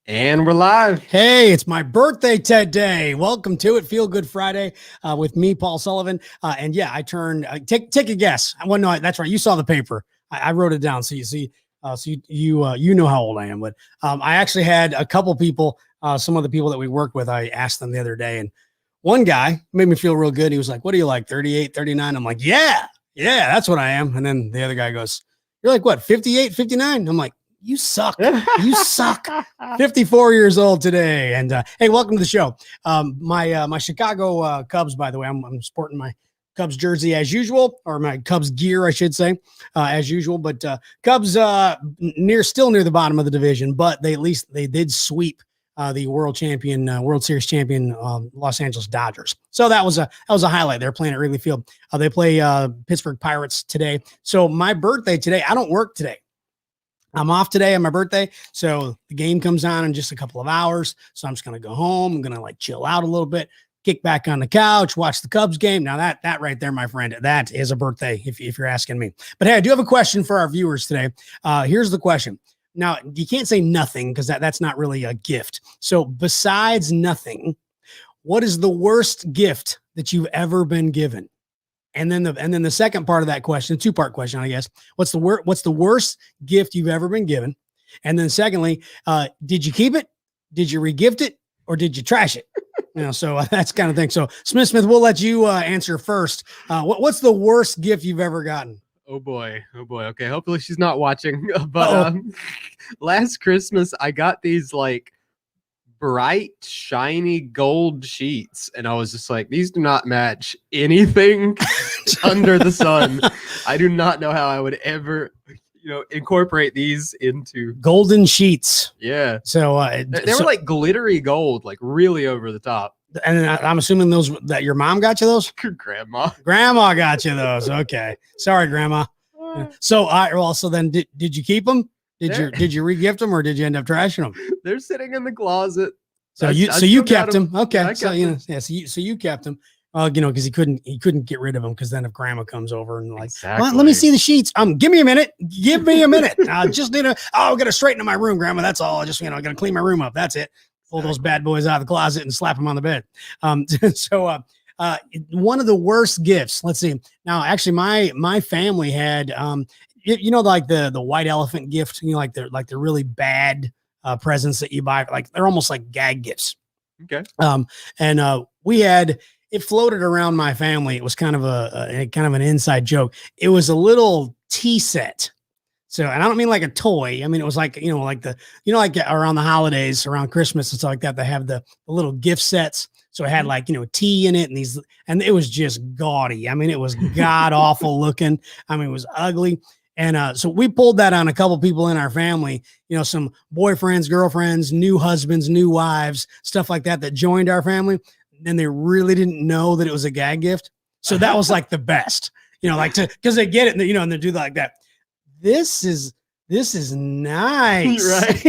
And we're live. Hey, it's my birthday today. Welcome to it. Feel Good Friday with me, Paul Sullivan. And yeah, I turned. Take a guess. Well, no, that's right. You saw the paper. I wrote it down, so you see. You know how old I am. But I actually had a couple people. Some of the people that we work with, I asked them the other day, and one guy made me feel real good. He was like, "What are you like? 38, 39?" I'm like, "Yeah, that's what I am." And then the other guy goes, "You're like what? 58, 59?" I'm like, "You suck. You suck." 54 years old today. And hey, welcome to the show. My Chicago Cubs, by the way, I'm sporting my Cubs jersey as usual, or my Cubs gear, I should say, as usual. But Cubs still near the bottom of the division, but they did sweep the World Series champion Los Angeles Dodgers. So that was a highlight. They're playing at Wrigley Field. They play Pittsburgh Pirates today. So my birthday today, I don't work today. I'm off today on my birthday. So the game comes on in just a couple of hours. So I'm just going to go home. I'm going to chill out a little bit, kick back on the couch, watch the Cubs game. Now that right there, my friend, that is a birthday if you're asking me. But hey, I do have a question for our viewers today. Here's the question. Now, you can't say nothing because that's not really a gift. So besides nothing, what is the worst gift that you've ever been given? And then the second part of that question, two-part question, I guess. What's the worst gift you've ever been given? And then secondly, did you keep it? Did you regift it? Or did you trash it? So that's kind of thing. So Smith, we'll let you answer first. What's the worst gift you've ever gotten? Oh boy. Okay, hopefully she's not watching. But last Christmas I got these bright, shiny gold sheets, and I was just like, these do not match anything under the sun. I do not know how I would ever, incorporate these into golden sheets. Yeah. So they were like glittery gold, like really over the top. And I'm assuming that your mom got you those? Grandma got you those. Okay. Sorry, Grandma. So then did you keep them? Did you regift them, or did you end up trashing them? They're sitting in the closet. So you kept them. Okay. So you kept them. Because he couldn't get rid of them, because then if Grandma comes over and well, let me see the sheets. Give me a minute. I just need I got to straighten my room, Grandma. That's all. I just got to clean my room up. That's it. Pull those bad boys out of the closet and slap them on the bed. One of the worst gifts. Let's see. Now, actually, my family had the white elephant gift. The really bad presents that you buy. They're almost like gag gifts. Okay. We had. It floated around my family. It was kind of an inside joke. It was a little tea set. So, and I don't mean like a toy. I mean, it was like around the holidays, around Christmas and stuff like that, they have the little gift sets. So it had tea in it and it was just gaudy. I mean, it was god awful looking. I mean, it was ugly. And so we pulled that on a couple people in our family, some boyfriends, girlfriends, new husbands, new wives, stuff like that joined our family. And they really didn't know that it was a gag gift. So that was the best, because they get it and they do like that. This is nice. Right.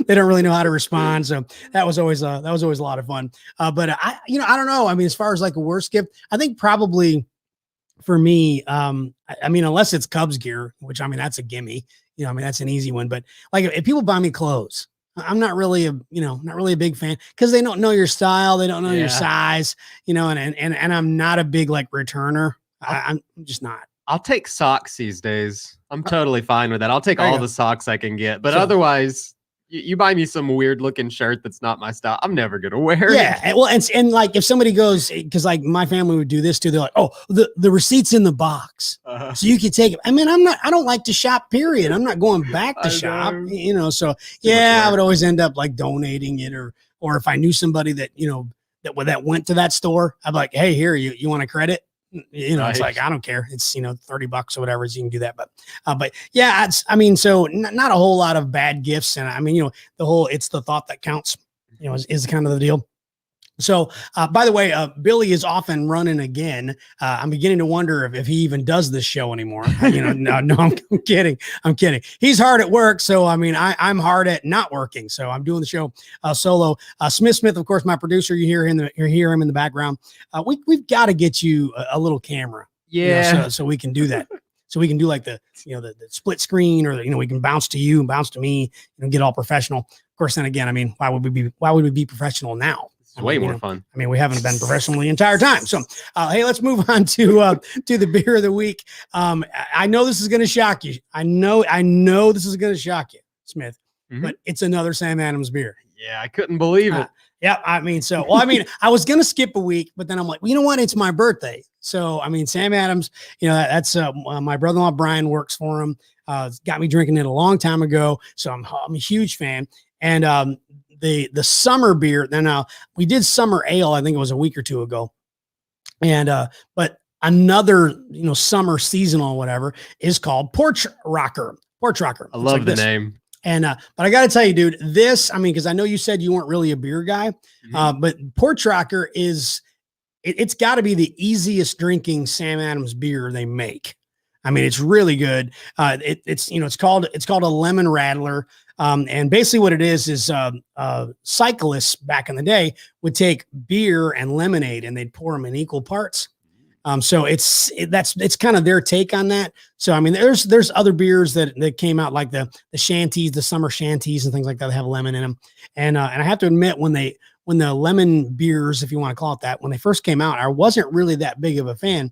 They don't really know how to respond. So that was always a lot of fun. But I don't know. I mean, as far as a worst gift, I think probably for me, unless it's Cubs gear, which that's a gimme, that's an easy one. But if people buy me clothes, I'm not really a big fan, because they don't know your style. They don't know your size, and I'm not a big returner. I'm just not. I'll take socks these days. I'm totally fine with that. I'll take all the socks I can get, but otherwise you buy me some weird looking shirt that's not my style, I'm never going to wear it. Yeah. Well, and if somebody goes, because my family would do this too. They're like, oh, the receipt's in the box. So you can take it. I mean, I don't like to shop, period. I'm not going back to shop, so yeah, I would always end up donating it, or if I knew somebody that, that went to that store, I'd be like, hey, here, you want a credit? It's I don't care. It's, $30 or whatever, so you can do that. But yeah, so not a whole lot of bad gifts. And it's the thought that counts, is kind of the deal. So, by the way, Billy is off and running again. I'm beginning to wonder if he even does this show anymore. No, I'm kidding. He's hard at work. So, I'm hard at not working. So I'm doing the show solo. Smith, of course, my producer, you hear him in the background. We've got to get you a little camera. Yeah. So we can do that. So we can do like the split screen, or we can bounce to you and bounce to me, get all professional. Of course, then again, I mean, why would we be professional now? It's way more fun. I mean, we haven't been professional the entire time. So, hey, let's move on to the beer of the week. I know this is going to shock you. I know this is going to shock you, Smith, but it's another Sam Adams beer. Yeah, I couldn't believe it. Yeah, I mean, I was going to skip a week, but then I'm like, well, you know what? It's my birthday. So, I mean, Sam Adams, that's my brother-in-law, Brian, works for him. Got me drinking it a long time ago. So I'm a huge fan. And the summer beer, then we did summer ale, I think it was a week or two ago. And, but another, summer seasonal, whatever, is called Porch Rocker. I love the name. And, but I got to tell you, dude, this, I mean, cause I know you said you weren't really a beer guy, but Porch Rocker it's got to be the easiest drinking Sam Adams beer they make. I mean, it's really good. It's called a lemon rattler. And basically what it is cyclists back in the day would take beer and lemonade and they'd pour them in equal parts. So it's kind of their take on that. So, I mean, there's other beers that came out, like the shanties, the summer shanties and things like that, that have lemon in them. And I have to admit, when the lemon beers, if you want to call it that, when they first came out, I wasn't really that big of a fan.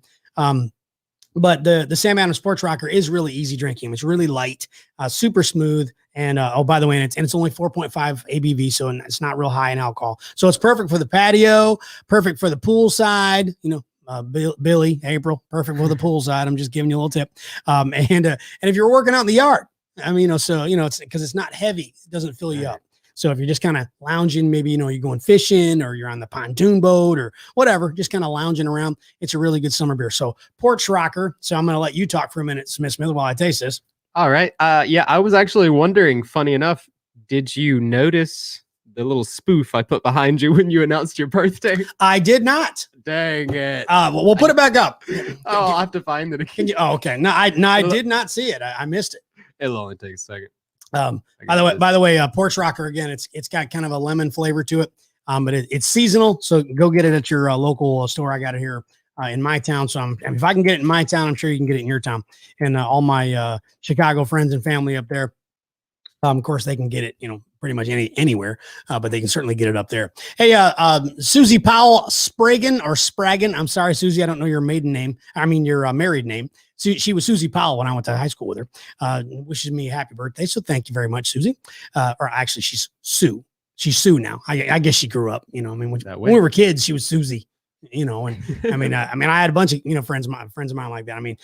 But the Sam Adams Porch Rocker is really easy drinking. It's really light, super smooth. And, by the way, it's only 4.5 ABV. So it's not real high in alcohol. So it's perfect for the patio, perfect for the poolside, Billy, April, perfect for the poolside. I'm just giving you a little tip. And if you're working out in the yard, I mean, it's because it's not heavy. It doesn't fill you up. So if you're just kind of lounging, maybe, you're going fishing or you're on the pontoon boat or whatever, just kind of lounging around, it's a really good summer beer. So Porch Rocker. So I'm going to let you talk for a minute, Smith, while I taste this. All right. Yeah, I was actually wondering, funny enough, did you notice the little spoof I put behind you when you announced your birthday? I did not. Dang it. We'll put it back up. I'll have to find it again. Okay. No, I did not see it. I missed it. It'll only take a second. By the way, Porch Rocker, again, it's got kind of a lemon flavor to it. But it's seasonal. So go get it at your local store. I got it here in my town. So if I can get it in my town, I'm sure you can get it in your town. And all my Chicago friends and family up there, of course, they can get it, pretty much anywhere, but they can certainly get it up there. Hey, Susie Powell Spraggin. I'm sorry, Susie, I don't know your maiden name. I mean, your married name. She was Susie Powell when I went to high school with her. Wishes me a happy birthday. So thank you very much, Susie. Or actually, she's Sue. She's Sue now. I guess she grew up. I mean, when we were kids, she was Susie. And I mean, I had a bunch of friends of mine like that. I mean,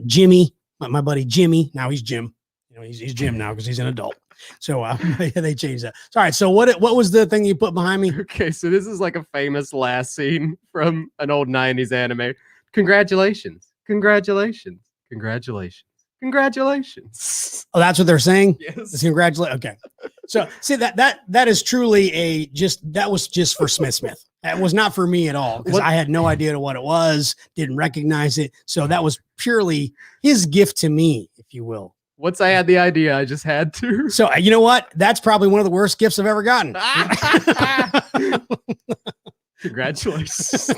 Jimmy, my buddy Jimmy. Now he's Jim. He's Jim now because he's an adult. So they changed that. All right. So what was the thing you put behind me? Okay, so this is like a famous last scene from an old 90s anime. Congratulations. Congratulations. Congratulations. Congratulations. Oh, that's what they're saying? Yes. Congratulations. Okay. So see that is truly that was just for Smith. That was not for me at all, because I had no idea what it was, didn't recognize it. So that was purely his gift to me, if you will. Once I had the idea, I just had to. So you know what? That's probably one of the worst gifts I've ever gotten. Congratulations.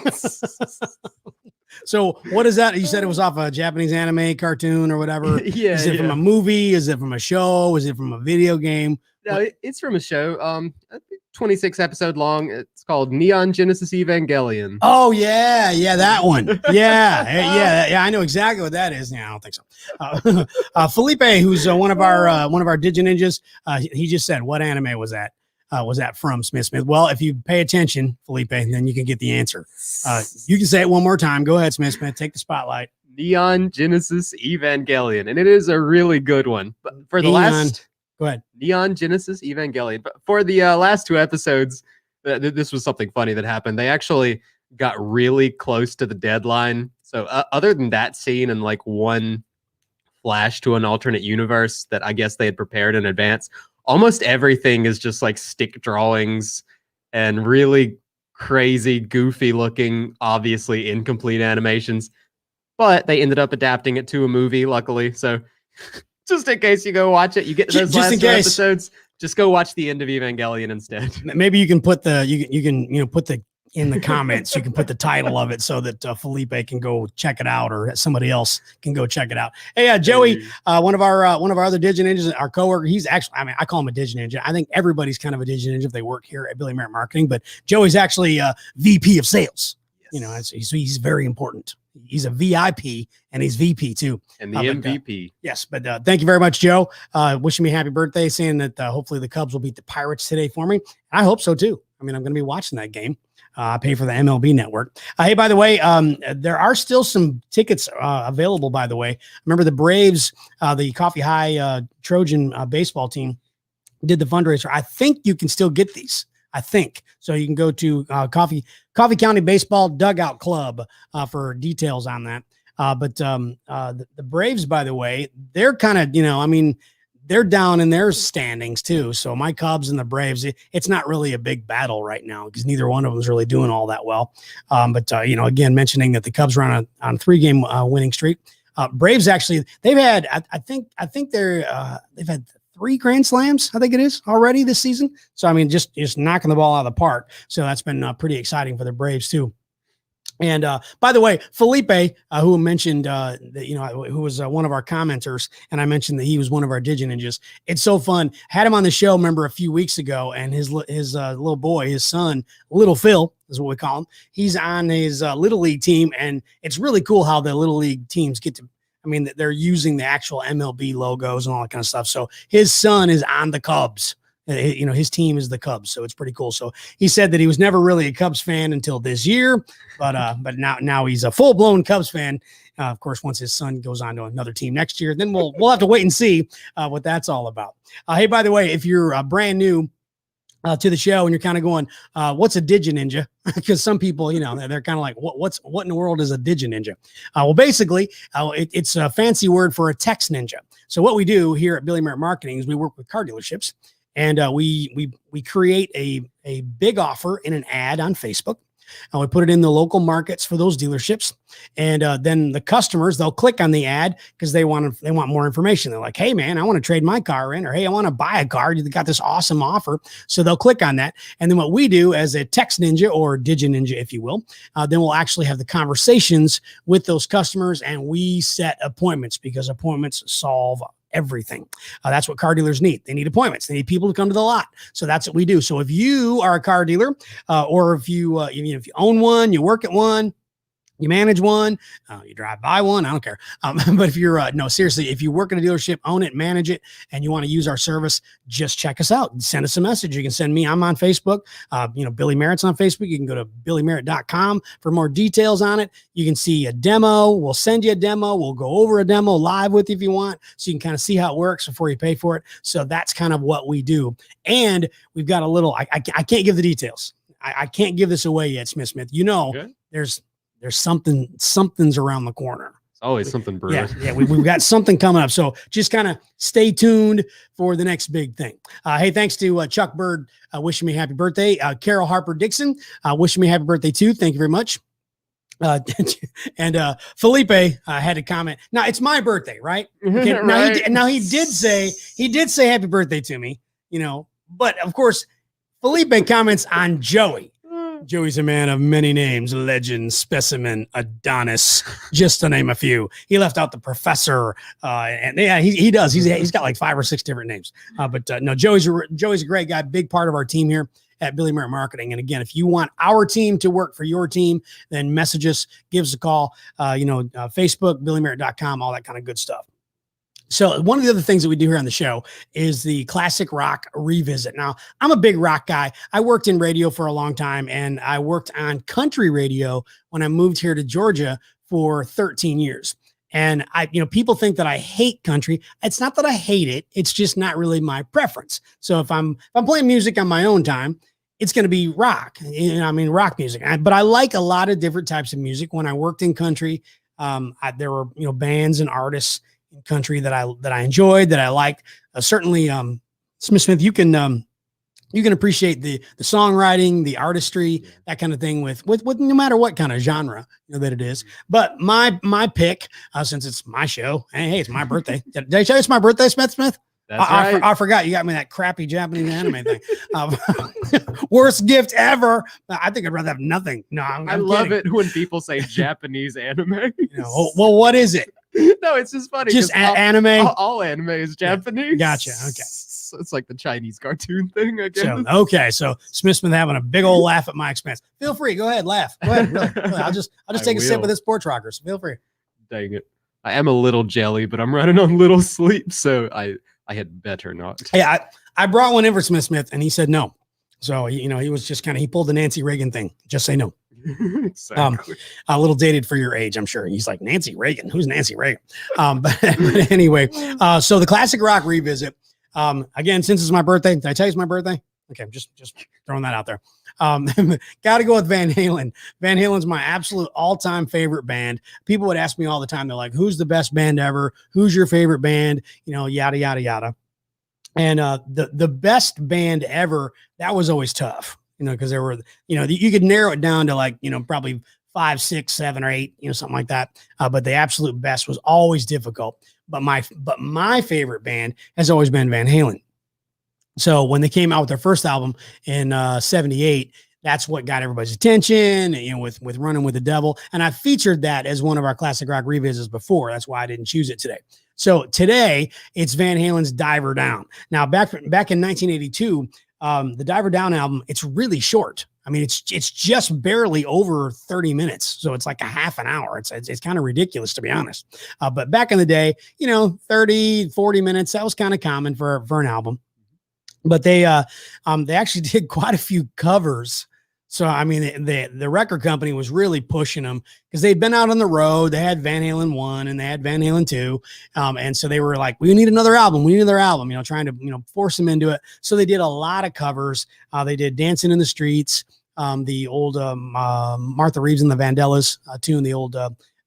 So what is that? You said it was off a Japanese anime cartoon or whatever. Yeah. Is it from a movie? Is it from a show? Is it from a video game? No, it's from a show. I think 26 episode long. It's called Neon Genesis Evangelion. Oh yeah, that one. Yeah. I know exactly what that is. Yeah, I don't think so. Felipe, who's one of our Digi Ninjas, he just said, "What anime was that? Was that from Smith? Well, if you pay attention, Felipe, then you can get the answer. You can say it one more time. Go ahead, Smith. Take the spotlight. Neon Genesis Evangelion, and it is a really good one. But for the last. Go ahead. Neon Genesis Evangelion. But for the last two episodes, this was something funny that happened. They actually got really close to the deadline. So other than that scene and like one flash to an alternate universe that I guess they had prepared in advance, almost everything is just like stick drawings and really crazy, goofy looking, obviously incomplete animations. But they ended up adapting it to a movie, luckily. So just in case you go watch it, you get those last two episodes. Just go watch the end of Evangelion instead. Maybe you can put the put the in the comments. You can put the title of it so that Felipe can go check it out, or somebody else can go check it out. Hey, Joey, one of our other Digi Ninjas, our coworker, he's actually, I mean, I call him a Digi Ninja. I think everybody's kind of a Digi Ninja if they work here at Billy Merritt Marketing, but Joey's actually VP of sales. Yes. You know, he's very important. He's a VIP and he's VP too. And the MVP. Yes, but thank you very much, Joe. Wishing me happy birthday, saying that hopefully the Cubs will beat the Pirates today for me. I hope so too. I mean, I'm going to be watching that game. I pay for the MLB network. Hey, by the way, there are still some tickets available, by the way. Remember the Braves, the Coffee High Trojan baseball team did the fundraiser. I think you can still get these. I think. So you can go to Coffee County Baseball Dugout Club for details on that. But the Braves, by the way, they're kind of, you know, I mean, they're down in their standings too. So my Cubs and the Braves, it's not really a big battle right now because neither one of them is really doing all that well. But you know, again, mentioning that the Cubs are on a 3-game winning streak. Braves actually, they've had, I think they've had 3 Grand Slams, I think it is, already this season. So, I mean, just knocking the ball out of the park. So that's been pretty exciting for the Braves too. And by the way, Felipe, who mentioned, who was one of our commenters, and I mentioned that he was one of our Digi Ninjas. It's so fun. Had him on the show, remember, a few weeks ago, and his little boy, his son, Little Phil, is what we call him. He's on his Little League team, and it's really cool how the Little League teams get to, I mean, they're using the actual MLB logos and all that kind of stuff. So his son is on the Cubs. You know, his team is the Cubs, so it's pretty cool. So he said that he was never really a Cubs fan until this year, but now he's a full blown Cubs fan. Of course, once his son goes on to another team next year, then we'll have to wait and see what that's all about. Hey, by the way, if you're brand new to the show and you're kind of going, what's a Digi Ninja? Because some people, you know, they're kind of like, what in the world is a Digi Ninja? Well, basically, it's a fancy word for a text ninja. So what we do here at Billy Merritt Marketing is we work with car dealerships. And we create a big offer in an ad on Facebook. And we put it in the local markets for those dealerships. And then the customers, they'll click on the ad because they want more information. They're like, hey, man, I want to trade my car in, or hey, I want to buy a car. You got this awesome offer. So they'll click on that. And then what we do as a text ninja or Digi Ninja, if you will, then we'll actually have the conversations with those customers, and we set appointments because appointments solve everything. That's what car dealers need. They need appointments. They need people to come to the lot. So that's what we do. So if you are a car dealer, or if you own one, you work at one, you manage one, you drive by one, I don't care. But if you're, no, seriously, if you work in a dealership, own it, manage it, and you want to use our service, just check us out. Send us a message. You can send me, I'm on Facebook. Billy Merritt's on Facebook. You can go to billymerritt.com for more details on it. You can see a demo. We'll send you a demo. We'll go over a demo live with you if you want, so you can kind of see how it works before you pay for it. So that's kind of what we do. And we've got a little, I can't give the details. I can't give this away yet, Smith. You know, okay. There's something's around the corner. It's always something brewing. Yeah, we've got something coming up. So just kind of stay tuned for the next big thing. Hey, thanks to Chuck Bird wishing me happy birthday. Carol Harper Dixon wishing me happy birthday too. Thank you very much. And Felipe had a comment. Now it's my birthday, right? Okay, right. Now he did say happy birthday to me, you know, but of course Felipe comments on Joey. Joey's a man of many names: legend, specimen, Adonis, just to name a few. He left out the professor, and yeah, he does. He's got like 5 or 6 different names. But no, Joey's a great guy, big part of our team here at Billy Merritt Marketing. And again, if you want our team to work for your team, then message us, give us a call. Facebook, billymerritt.com, all that kind of good stuff. So one of the other things that we do here on the show is the classic rock revisit. Now, I'm a big rock guy. I worked in radio for a long time, and I worked on country radio when I moved here to Georgia for 13 years. And people think that I hate country. It's not that I hate it. It's just not really my preference. So if I'm playing music on my own time, it's going to be rock. Rock music. But I like a lot of different types of music. When I worked in country, there were bands and artists in country that I enjoyed, that I liked. Certainly, Smith, you can appreciate the songwriting, the artistry, that kind of thing with no matter what kind of genre that it is. But my pick, since it's my show, hey, it's my birthday. Did I tell you it's my birthday, Smith? That's right. I forgot you got me that crappy Japanese anime thing. Worst gift ever. I think I'd rather have nothing. No, I love it when people say Japanese anime. Well, what is it? No, it's just funny. Just anime. All anime is Japanese. Gotcha. Okay. It's like the Chinese cartoon thing, I guess. So Smith having a big old laugh at my expense. Feel free. Go ahead. Laugh. Go ahead. Really. I'll just take a sip of this sports rocker. So feel free. Dang it. I am a little jelly, but I'm running on little sleep, so I had better not. Yeah, I brought one in for Smith, and he said no. So he was just he pulled the Nancy Reagan thing. Just say no. Exactly. A little dated for your age, I'm sure. He's like, Nancy Reagan. Who's Nancy Reagan? But anyway, so the classic rock revisit. Again, since it's my birthday, did I tell you it's my birthday? Okay, I'm just throwing that out there. Got to go with Van Halen. Van Halen's my absolute all-time favorite band. People would ask me all the time. They're like, "Who's the best band ever? Who's your favorite band?" Yada yada yada. And the best band ever, that was always tough. Because there were, you could narrow it down to probably 5, 6, 7, or 8, something like that. But the absolute best was always difficult. But my favorite band has always been Van Halen. So when they came out with their first album in 78, that's what got everybody's attention, with Running with the Devil. And I featured that as one of our classic rock revisits before. That's why I didn't choose it today. So today it's Van Halen's Diver Down. Now back in 1982, the Diver Down album, it's really short. I mean, it's just barely over 30 minutes. So it's like a half an hour. It's kind of ridiculous, to be honest. But back in the day, 30, 40 minutes, that was kind of common for an album. But they actually did quite a few covers. So, I mean, the record company was really pushing them because they'd been out on the road. They had Van Halen 1 and they had Van Halen 2. And so they were like, we need another album. We need another album, trying to, force them into it. So they did a lot of covers. They did Dancing in the Streets, the old Martha Reeves and the Vandellas tune, the old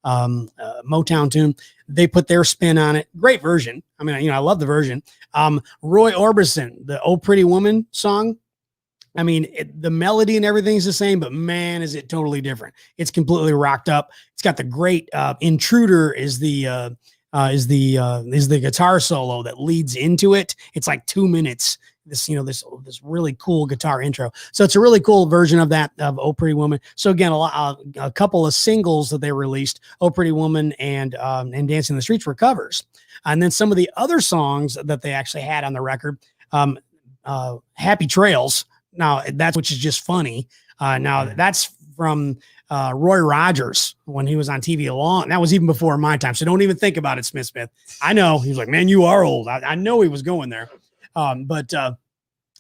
Motown tune. They put their spin on it. Great version. I mean, I love the version. Roy Orbison, the Oh Pretty Woman song. I mean, the melody and everything is the same, but man, is it totally different. It's completely rocked up. It's got the great Intruder is the guitar solo that leads into it. It's like 2 minutes. This really cool guitar intro. So it's a really cool version of that, of Oh Pretty Woman. So again, a couple of singles that they released, Oh Pretty Woman and Dancing in the Streets, were covers. And then some of the other songs that they actually had on the record, Happy Trails. Now which is just funny. Now that's from Roy Rogers when he was on TV that was even before my time. So don't even think about it, Smith. I know he was like, man, you are old. I know he was going there. But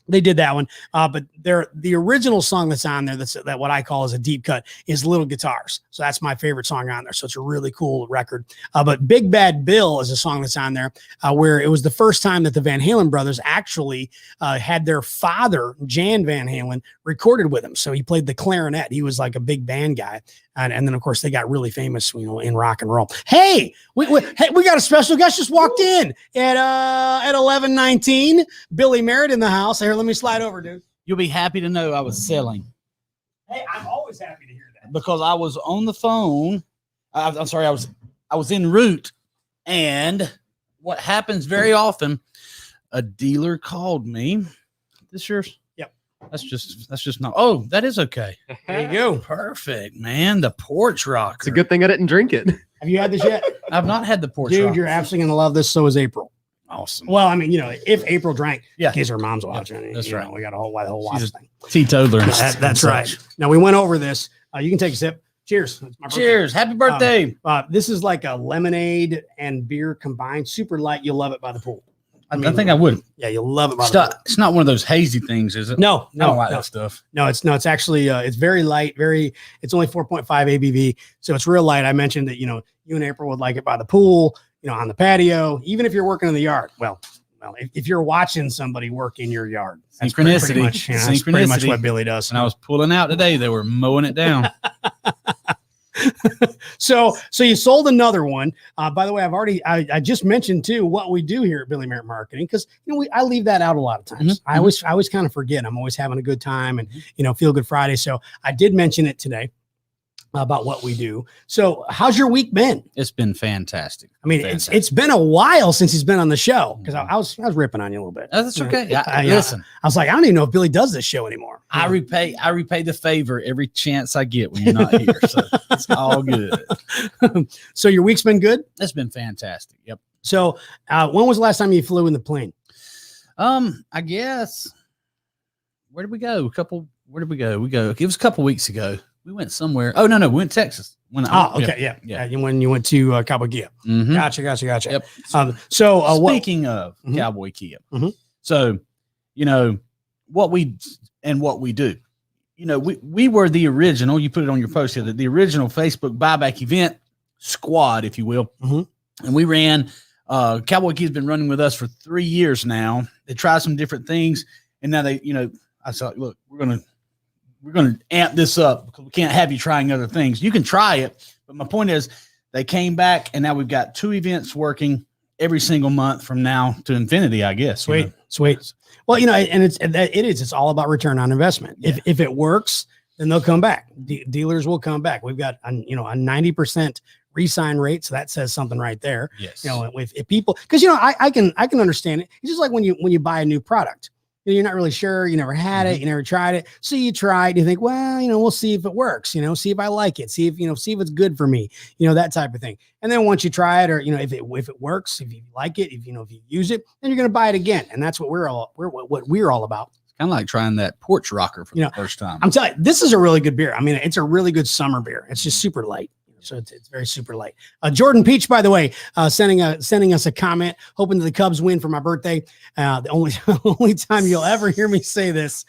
they did that one. But the original song that's on there, that what I call is a deep cut, is Little Guitars. So that's my favorite song on there. So it's a really cool record. But Big Bad Bill is a song that's on there, where it was the first time that the Van Halen brothers actually had their father, Jan Van Halen, recorded with him. So he played the clarinet. He was like a big band guy. And then of course they got really famous, in rock and roll. Hey, we got a special guest just walked in at 11:19. Billy Merritt in the house. Here, let me slide over, dude. You'll be happy to know I was selling. Hey, I'm always happy to hear that. Because I was on the phone. I'm sorry, I was en route, and what happens very often, a dealer called me. This yours? That's just not. Oh, that is okay. There you go. Perfect, man. The porch rocker. It's a good thing I didn't drink it. Have you had this yet? I've not had the porch Dude, rocker. you're absolutely gonna love this. So is April. Awesome. Well, I mean, if April drank, yeah, in case her mom's watching, that's right. We got a whole watch thing. Teetotaler. That's right. Now we went over this. You can take a sip. Cheers. Cheers. Happy birthday. This is like a lemonade and beer combined. Super light. You'll love it by the pool. I think I would. Yeah, you'll love it by the pool. It's not one of those hazy things, is it? No, I don't like that stuff. No, it's actually it's very light. It's only 4.5 ABV, so it's real light. I mentioned that you and April would like it by the pool, on the patio, even if you're working in the yard. Well, if you're watching somebody work in your yard, that's pretty much, that's pretty much what Billy does. And I was pulling out today; they were mowing it down. So you sold another one. By the way, I just mentioned too what we do here at Billy Merritt Marketing, because I leave that out a lot of times. Mm-hmm. I always kind of forget. I'm always having a good time and Feel Good Friday. So I did mention it today. about what we do. So how's your week been? It's been fantastic. I mean, it's been a while since he's been on the show because I was ripping on you a little bit. That's okay. Listen, I was like, I don't even know if Billy does this show anymore. I repay the favor every chance I get when you're not here. So it's all good. So your week's been good? It's been fantastic. Yep. So when was the last time you flew in the plane? I guess. Where did we go? Where did we go? It was a couple weeks ago. We went somewhere. Oh, no. We went to Texas. Okay. Yeah. When you went to Cowboy Kia. Mm-hmm. Gotcha. Yep. Speaking of Cowboy Kia. Mm-hmm. So, what we do, we were the original, you put it on your post here, the original Facebook buyback event squad, if you will. Mm-hmm. And we ran, Cowboy Kia's been running with us for 3 years now. They tried some different things. And now they, I said, look, we're going to amp this up because we can't have you trying other things. You can try it. But my point is they came back and now we've got 2 events working every single month from now to infinity, I guess. Sweet. Well, and it's all about return on investment. Yeah. If it works, then they'll come back. Dealers will come back. We've got a 90% re-sign rate. So that says something right there. Yes. If people, because I can understand it. It's just like when you buy a new product. You're not really sure. You never had it. You never tried it. So you try it. And you think, well, we'll see if it works. See if I like it. See if it's good for me. That type of thing. And then once you try it, or if it works, if you like it, if you use it, then you're going to buy it again. And that's what we're all about. It's kind of like trying that porch rocker for the first time. I'm telling you, this is a really good beer. I mean, it's a really good summer beer. It's just super light. So it's very super light. Jordan Peach, by the way, sending us a comment, hoping that the Cubs win for my birthday. The only time you'll ever hear me say this.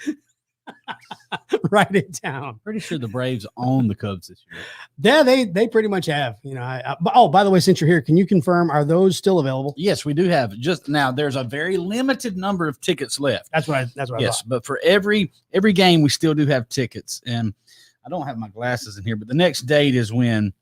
Write it down. Pretty sure the Braves own the Cubs this year. Yeah, they pretty much have. By the way, since you're here, can you confirm, are those still available? Yes, we do have. Just now, there's a very limited number of tickets left. That's what I thought. But for every game, we still do have tickets. And I don't have my glasses in here, but the next date is when.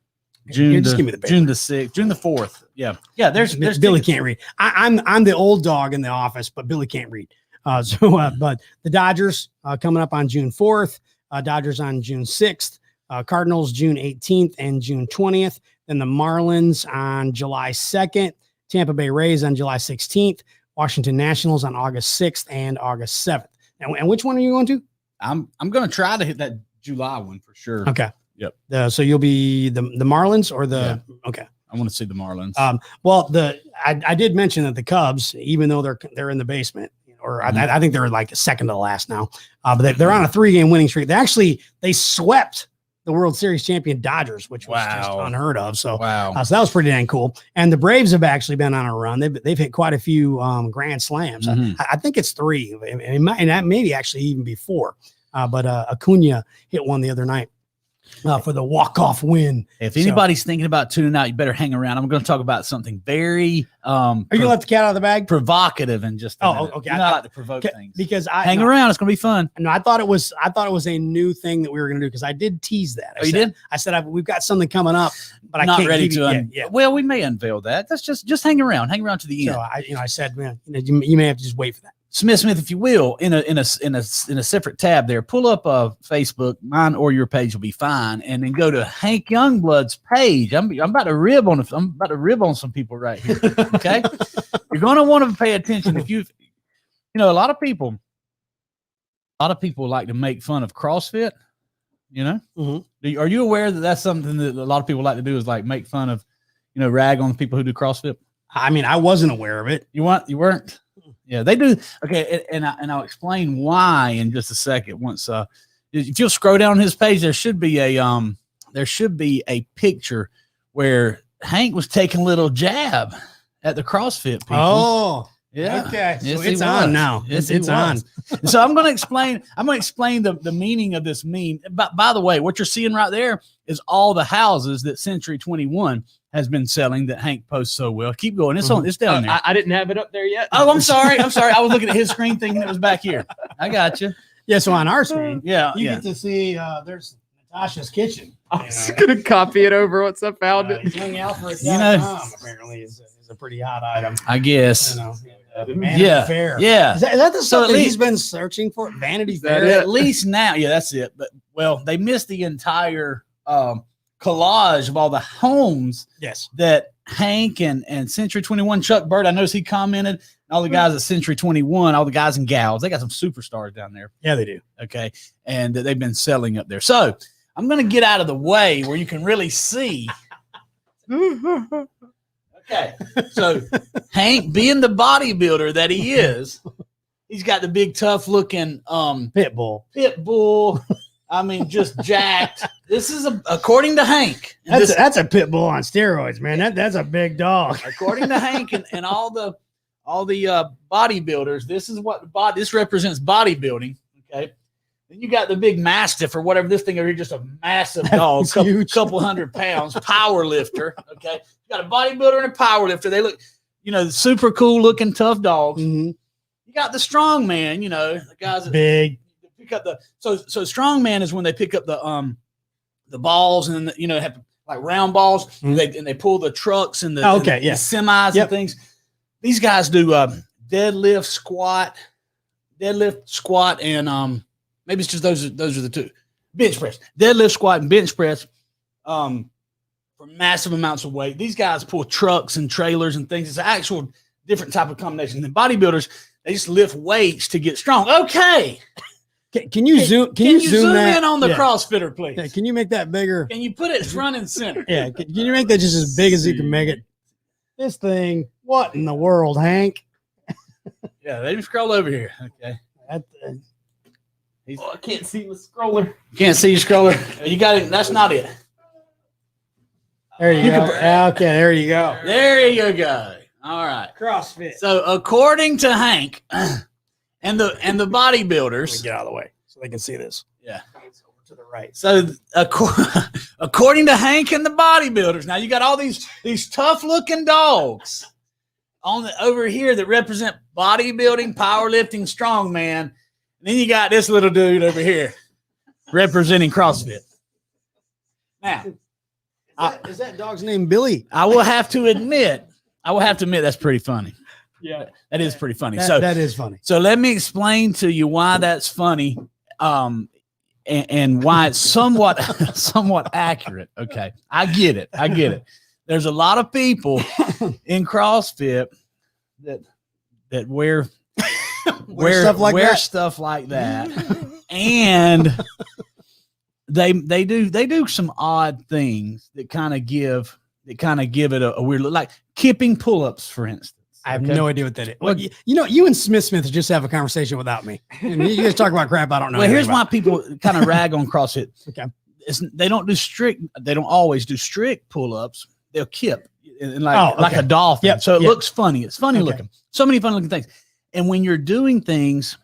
June the 6th, June the 4th. Yeah. There's Billy can't read. I'm the old dog in the office, but Billy can't read. But the Dodgers coming up on June 4th, Dodgers on June 6th, Cardinals June 18th and June 20th. Then the Marlins on July 2nd, Tampa Bay Rays on July 16th, Washington Nationals on August 6th and August 7th. And which one are you going to? I'm going to try to hit that July one for sure. Okay. Yep. So you'll be the Marlins or the okay. I want to see the Marlins. Well, I did mention that the Cubs, even though they're in the basement, or I think they're like second to the last now, but they're on a 3-game winning streak. They swept the World Series champion Dodgers, which was just unheard of. So so that was pretty dang cool. And the Braves have actually been on a run. They've hit quite a few grand slams. I think it's 3. And that maybe actually even be 4. But Acuna hit one the other night. For the walk-off win. If anybody's thinking about tuning out, you better hang around. I'm going to talk about something very are you gonna let the cat out of the bag? Provocative and just okay. I like to provoke things because hang around. It's going to be fun. No, I thought it was a new thing that we were going to do because I did tease that. You did? I said we've got something coming up, but not I can't ready to. Well, we may unveil that. That's just hang around to the end. So I said, man, you may have to just wait for that. Smith, if you will, in a separate tab there, pull up Facebook, mine or your page will be fine, and then go to Hank Youngblood's page. I'm about to rib on some people right here. Okay, you're going to want to pay attention if a lot of people like to make fun of CrossFit. Are you aware that that's something that a lot of people like to do is like make fun of, rag on people who do CrossFit? I mean, I wasn't aware of it. You weren't. Yeah, they do. Okay, and I'll explain why in just a second. Once if you'll scroll down his page, there should be a picture where Hank was taking a little jab at the CrossFit people. Oh, yeah. Okay, yes, so it's on now. Yes, it's on. So I'm going to explain the meaning of this meme. By the way, what you're seeing right there is all the houses that Century 21 has been selling that Hank posts so well. Keep going. It's on. It's down there. I didn't have it up there yet. Oh, I'm sorry. I was looking at his screen thinking it was back here. I got you. Yeah. So on our screen, you get to see there's Natasha's kitchen. I was gonna copy it over once I found it. Apparently is a pretty hot item. I guess. Vanity Fair. Yeah. Is that the stuff that he's been searching for? Vanity Fair. At least now. Yeah, that's it. But they missed the entire collage of all the homes Yes. that Hank and Century 21, Chuck Bird, I noticed he commented, and all the guys at Century 21, all the guys and gals, they got some superstars down there. Yeah, they do. Okay. And they've been selling up there. So I'm going to get out of the way where you can really see. Okay. So Hank, being the bodybuilder that he is, he's got the big, tough looking Pit bull. I mean, just jacked. This is according to Hank. That's a pit bull on steroids, man. That's a big dog. According to Hank and all the bodybuilders, this is what this represents bodybuilding. Okay. Then you got the big mastiff or whatever this thing over here, just a massive dog, couple 100 pounds, power lifter. Okay. You got a bodybuilder and a power lifter. They look, super cool looking, tough dogs. Mm-hmm. You got the strong man, the guys that big. pick up so strong man is when they pick up the balls and have like round balls. Mm-hmm. And they pull the trucks and the semis and things. These guys do deadlift, squat, and maybe it's just those are the two. Bench press, deadlift, squat, and bench press for massive amounts of weight. These guys pull trucks and trailers and things. It's an actual different type of combination. The bodybuilders, they just lift weights to get strong. Okay. Can you zoom? Can you zoom in on the CrossFitter, please? Yeah, can you make that bigger? Can you put it front and center? Yeah. Can you make that just as big as you can make it? This thing. What in the world, Hank? Yeah, they just scroll over here. Okay. I can't see my scroller. You can't see your scroller. You got it. That's not it. There you go. Okay, there you go. There you go. All right. CrossFit. So according to Hank and the bodybuilders, get out of the way so they can see this. Yeah. Over to the right. So according to Hank and the bodybuilders, now you got all these tough looking dogs over here that represent bodybuilding, powerlifting, strongman. And then you got this little dude over here representing CrossFit. Now, is that dog's name Billy? I will have to admit that's pretty funny. Yeah, that is pretty funny. That is funny. So let me explain to you why that's funny, and why it's somewhat accurate. Okay, I get it. There's a lot of people in CrossFit that wear stuff like that, and they do some odd things that kind of give it a weird look, like kipping pull-ups, for instance. I have no idea what that is. Well, you and Smith just have a conversation without me. And you guys talk about crap I don't know. Well, here's why people kind of rag on CrossFit. Okay. They don't always do strict pull-ups. They'll kip like a dolphin. Yep. So it looks funny. It's funny looking. So many fun looking things. And when you're doing things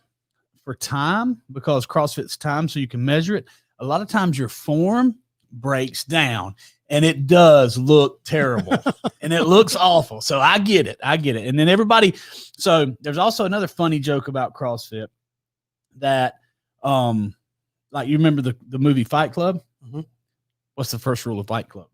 for time, because CrossFit's time, so you can measure it, a lot of times your form breaks down. And it does look terrible and it looks awful. So I get it. And then so there's also another funny joke about CrossFit that, like you remember the movie Fight Club? Mm-hmm. What's the first rule of Fight Club?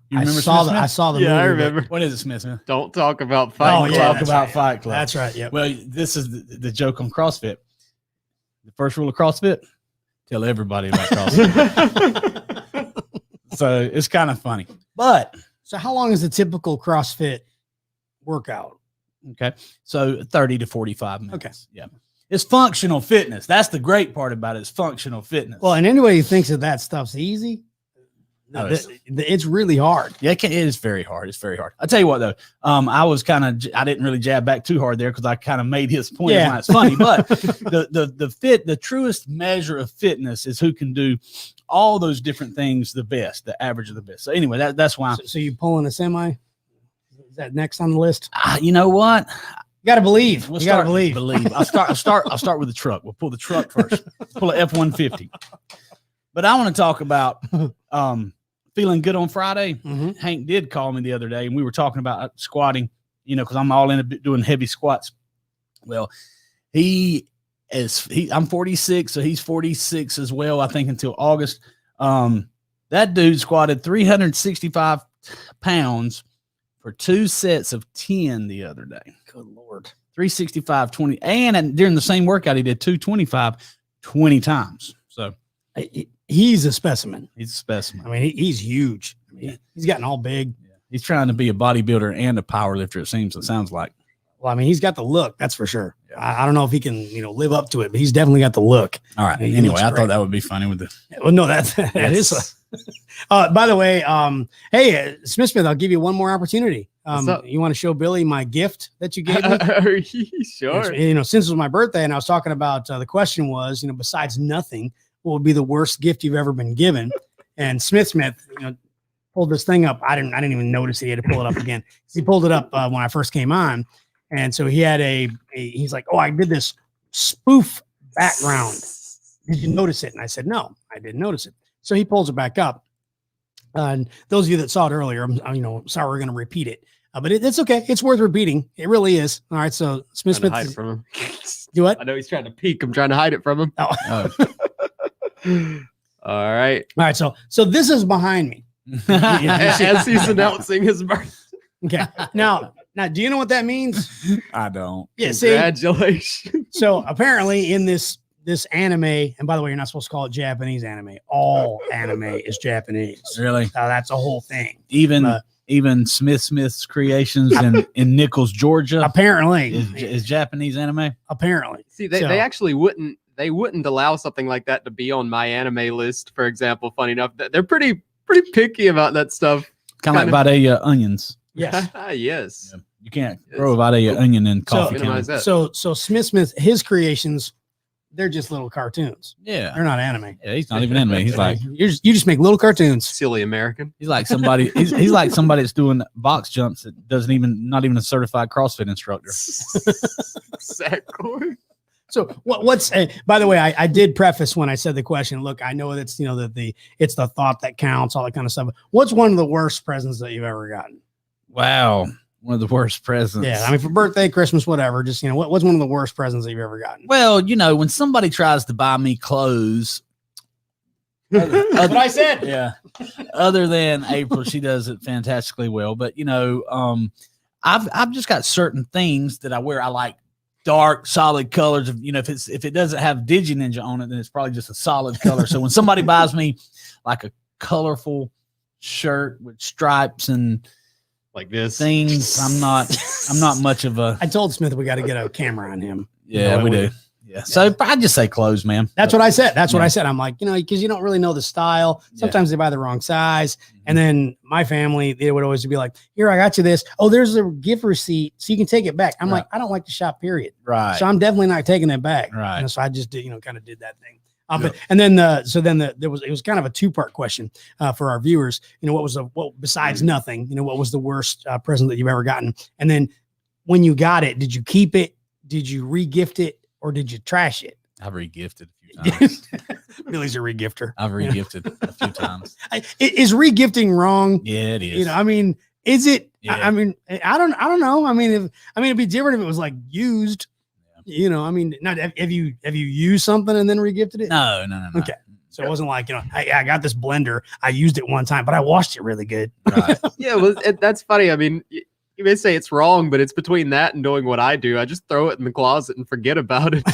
You remember I saw the movie. I remember. What is it, Smith? Don't talk about Fight Club. Fight Club. That's right. Yeah. Well, this is the joke on CrossFit. The first rule of CrossFit: tell everybody about CrossFit. So it's kind of funny. But so how long is the typical CrossFit workout? Okay. So 30 to 45 minutes. Okay. Yeah. It's functional fitness. That's the great part about it. It's functional fitness. Well, and anybody who thinks that stuff's easy, no, it's really hard. Yeah, it is very hard. It's very hard. I'll tell you what, though. I didn't really jab back too hard there because I kind of made his point of why it's funny. But the truest measure of fitness is who can do all those different things the best, the average of the best. So anyway, that's why. So you pulling a semi? Is that next on the list? You know what? You got to believe. You got to believe. I'll start with the truck. We'll pull the truck first. Pull an F-150. But I want to talk about feeling good on Friday. Mm-hmm. Hank did call me the other day, and we were talking about squatting, because I'm all in doing heavy squats. Well, I'm 46, so he's 46 as well, I think, until August. That dude squatted 365 pounds for 2 sets of 10 the other day. Good Lord. 365, 20. And during the same workout, he did 225 20 times. So He's a specimen. He's a specimen. I mean, he's huge. I mean, he's gotten all big. Yeah. He's trying to be a bodybuilder and a power lifter. It sounds like. Well, I mean, he's got the look. That's for sure. Yeah. I don't know if he can, live up to it, but he's definitely got the look. All right. Anyway, I thought that would be funny with the. Well, no, that is. By the way, hey, Smith, I'll give you one more opportunity. You want to show Billy my gift that you gave me? Sure. Since it was my birthday, and I was talking about the question was, besides nothing, what would be the worst gift you've ever been given? And Smith, pulled this thing up. I didn't even notice he had to pull it up again. He pulled it up when I first came on, and so he had he's like, "Oh, I did this spoof background. Did you notice it?" And I said, "No, I didn't notice it." So he pulls it back up. And those of you that saw it earlier, I'm sorry we're going to repeat it, but it's okay. It's worth repeating. It really is. All right. So Smith, hide it from him. Do what? I know he's trying to peek. I'm trying to hide it from him. Oh. All right. So this is behind me. As he's announcing his birth. Okay. Now, do you know what that means? I don't. Yeah. Congratulations. So apparently in this anime, and by the way, you're not supposed to call it Japanese anime. All anime is Japanese. Really? That's a whole thing. Even Smith's creations in Nichols, Georgia. Apparently is Japanese anime. Apparently. See, they actually wouldn't allow something like that to be on my anime list, for example. Funny enough, they're pretty picky about that stuff. Kind of like Vidalia onions. Yes. Yes. Yeah. You can't throw a Vidalia onion in coffee. So Smith, his creations, they're just little cartoons. Yeah. They're not anime. Yeah, he's not even anime. He's like you just make little cartoons. Silly American. He's like somebody he's like somebody that's doing box jumps that not even a certified CrossFit instructor. Exactly. So what's by the way, I did preface when I said the question, look, I know that's it's the thought that counts, all that kind of stuff. What's one of the worst presents that you've ever gotten? Wow. One of the worst presents. Yeah, I mean, for birthday, Christmas, whatever. Just what's one of the worst presents that you've ever gotten? Well, when somebody tries to buy me clothes, that's what I said. Yeah. Other than April, she does it fantastically well. But I've just got certain things that I wear. I like dark, solid colors. If it doesn't have Digi Ninja on it, then it's probably just a solid color. So when somebody buys me like a colorful shirt with stripes and like this things, I'm not much of a. I told Smith we got to get a camera on him. Yeah, we do. Yeah. So I'd just say clothes, man. That's what I said. That's what I said. I'm like, because you don't really know the style. Sometimes they buy the wrong size. And then my family, they would always be like, here, I got you this. Oh, there's a gift receipt. So you can take it back. I'm like, I don't like to shop, period. Right. So I'm definitely not taking it back. Right. So I just did, kind of did that thing. It was kind of a two-part question for our viewers. What besides nothing, what was the worst present that you've ever gotten? And then when you got it, did you keep it? Did you re-gift it? Or did you trash it? I've re-gifted a few times. Billy's a re-gifter. I've re-gifted a few times. Is re-gifting wrong? Yeah, it is. Is it? Yeah. I don't know. It'd be different if it was like used. Yeah. Not have you used something and then re-gifted it? No. Okay. So it wasn't like, I got this blender. I used it one time, but I washed it really good. Right. Yeah, well, that's funny. I mean, you may say it's wrong, but it's between that and doing what I do. I just throw it in the closet and forget about it.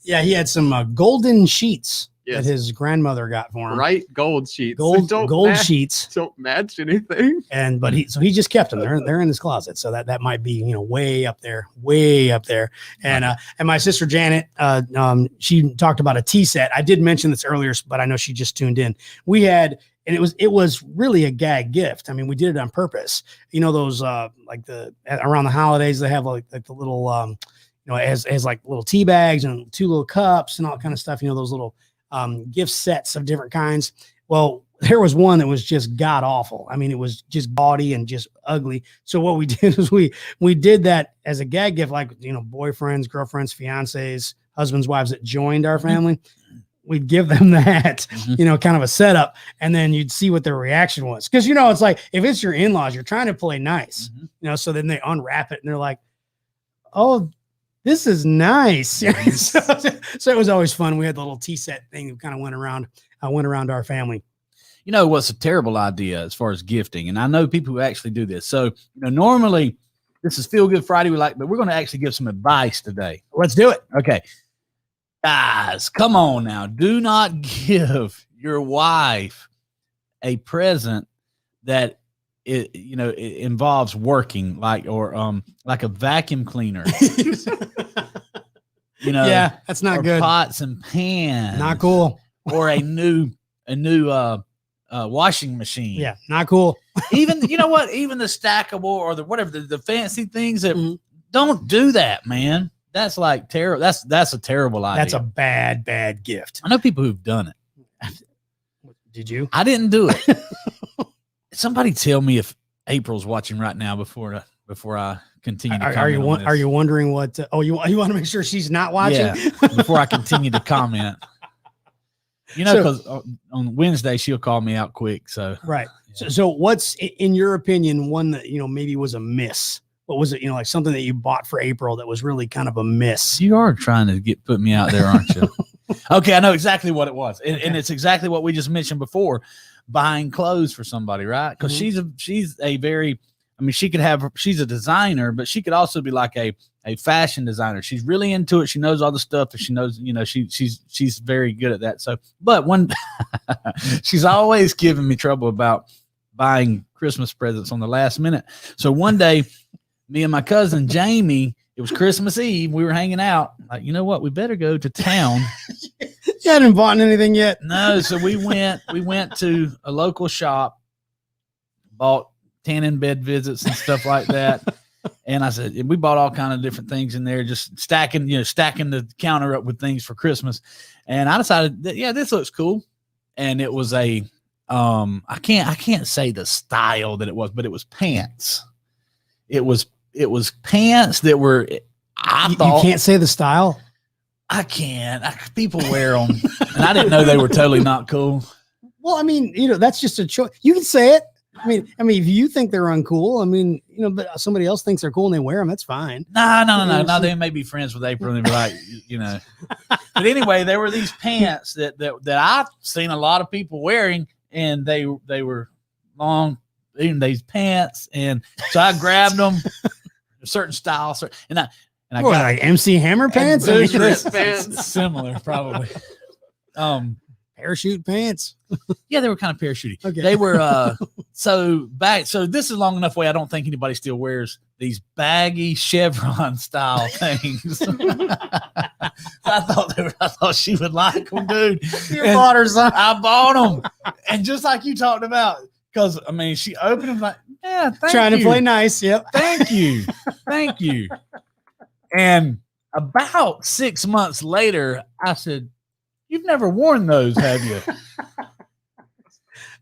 Yeah, he had some golden sheets Yes. that his grandmother got for him. Right, gold sheets. Gold sheets. Don't match anything. But he just kept them. They're in his closet. So that might be way up there. And my sister Janet, she talked about a tea set. I did mention this earlier, but I know she just tuned in. We had. And it was really a gag gift. I mean, we did it on purpose. Those like around the holidays they have like the little it has like little tea bags and 2 little cups and all kind of stuff. Those little gift sets of different kinds. Well, there was one that was just god awful. I mean, it was just gaudy and just ugly. So what we did is we did that as a gag gift, like boyfriends, girlfriends, fiancés, husbands, wives that joined our family. We'd give them that, kind of a setup, and then you'd see what their reaction was. Because, it's like, if it's your in-laws, you're trying to play nice, so then they unwrap it and they're like, oh, this is nice. So it was always fun. We had the little tea set thing that kind of went around our family. What's a terrible idea as far as gifting? And I know people who actually do this. So, normally this is Feel Good Friday. But we're going to actually give some advice today. Let's do it. Okay. Guys, come on now. Do not give your wife a present that it involves working, like a vacuum cleaner. Yeah, that's not good. Pots and pans. Not cool. Or a new washing machine. Yeah, not cool. Even even the stackable or the whatever the fancy things that don't do that, man. That's like terrible. That's a terrible idea. That's a bad gift. I know people who've done it. Did you? I didn't do it. Somebody tell me if April's watching right now before I continue. Are you wondering what? You want to make sure she's not watching? Yeah, before I continue to comment. Because on Wednesday she'll call me out quick. So right. Yeah. So what's in your opinion one that maybe was a miss? What was it? Like something that you bought for April that was really kind of a miss. You are trying to put me out there, aren't you? Okay, I know exactly what it was, and it's exactly what we just mentioned before: buying clothes for somebody, right? Because she's a very, she's a designer, but she could also be like a fashion designer. She's really into it. She knows all the stuff, and she knows, she's very good at that. So, but she's always giving me trouble about buying Christmas presents on the last minute. So one day, me and my cousin Jamie, it was Christmas Eve. We were hanging out. Like, you know what? We better go to town. You hadn't bought anything yet? No. So we went to a local shop, bought tanning bed visits and stuff like that. And I said, we bought all kind of different things in there, just stacking the counter up with things for Christmas. And I decided that, this looks cool. And it was I can't say the style that it was, but it was pants. It was pants that were, I thought. You can't say the style? I can't. People wear them. And I didn't know they were totally not cool. Well, that's just a choice. You can say it. If you think they're uncool, but somebody else thinks they're cool and they wear them, that's fine. No. They may be friends with April and be like, But anyway, there were these pants that I've seen a lot of people wearing, and they were long, even these pants. And so I grabbed them, a certain style, and I got like MC Hammer pants. Pants, similar probably. Parachute pants. Yeah, they were kind of parachutey. Okay. They were so this is long enough way I don't think anybody still wears these baggy chevron style things. I thought she would like them, dude. You bought her some. I bought them, and just like you talked about, because she opened them like, yeah, trying to play nice. Yep. Thank you. And about 6 months later, I said, "You've never worn those, have you?"